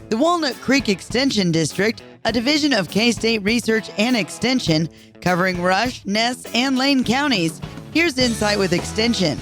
The Walnut Creek Extension District, a division of K-State Research and Extension, covering Rush, Ness, and Lane counties. Here's Insight with Extension.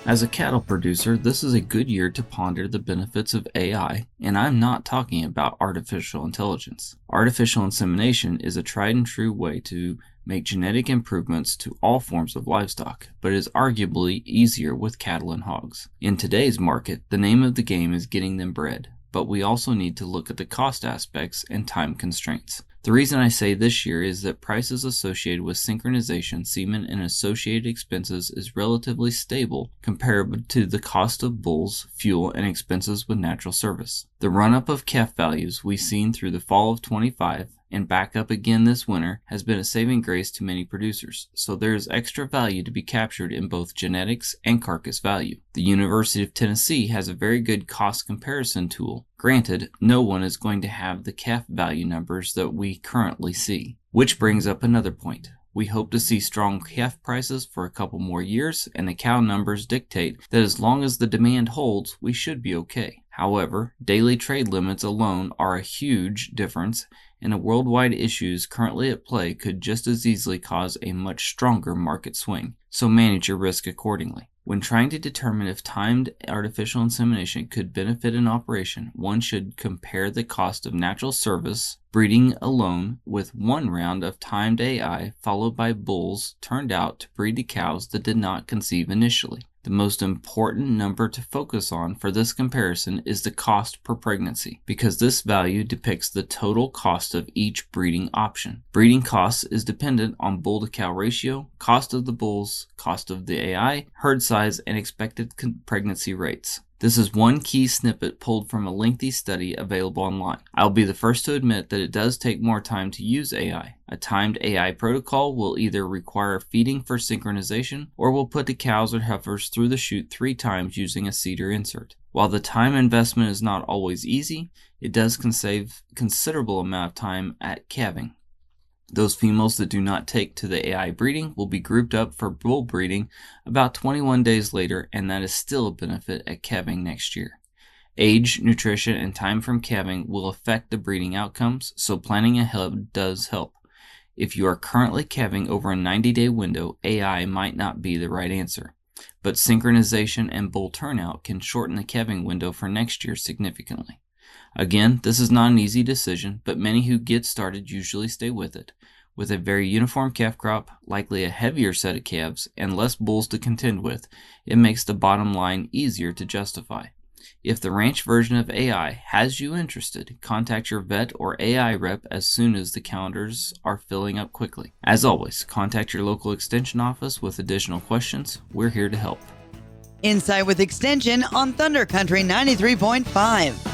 As a cattle producer, this is a good year to ponder the benefits of AI, and I'm not talking about artificial intelligence. Artificial insemination is a tried and true way to make genetic improvements to all forms of livestock, but is arguably easier with cattle and hogs. In today's market, the name of the game is getting them bred, but we also need to look at the cost aspects and time constraints. The reason I say this year is that prices associated with synchronization, semen, and associated expenses is relatively stable compared to the cost of bulls, fuel, and expenses with natural service. The run-up of calf values we've seen through the fall of 25 and back up again this winter has been a saving grace to many producers, so there is extra value to be captured in both genetics and carcass value. The University of Tennessee has a very good cost comparison tool. Granted, no one is going to have the calf value numbers that we currently see. Which brings up another point. We hope to see strong calf prices for a couple more years, and the cow numbers dictate that as long as the demand holds, we should be okay. However, daily trade limits alone are a huge difference, and the worldwide issues currently at play could just as easily cause a much stronger market swing, so manage your risk accordingly. When trying to determine if timed artificial insemination could benefit an operation, one should compare the cost of natural service breeding alone with one round of timed AI followed by bulls turned out to breed to cows that did not conceive initially. The most important number to focus on for this comparison is the cost per pregnancy, because this value depicts the total cost of each breeding option. Breeding costs is dependent on bull to cow ratio, cost of the bulls, cost of the AI, herd size, and expected pregnancy rates. This is one key snippet pulled from a lengthy study available online. I'll be the first to admit that it does take more time to use AI. A timed AI protocol will either require feeding for synchronization or will put the cows or heifers through the chute 3 times using a CEDAR insert. While the time investment is not always easy, it does save considerable amount of time at calving. Those females that do not take to the AI breeding will be grouped up for bull breeding about 21 days later, and that is still a benefit at calving next year. Age, nutrition, and time from calving will affect the breeding outcomes, so planning ahead does help. If you are currently calving over a 90-day window, AI might not be the right answer, but synchronization and bull turnout can shorten the calving window for next year significantly. Again, this is not an easy decision, but many who get started usually stay with it. With a very uniform calf crop, likely a heavier set of calves, and less bulls to contend with, it makes the bottom line easier to justify. If the ranch version of AI has you interested, contact your vet or AI rep as soon as the calendars are filling up quickly. As always, contact your local extension office with additional questions. We're here to help. Insight with Extension on Thunder Country 93.5.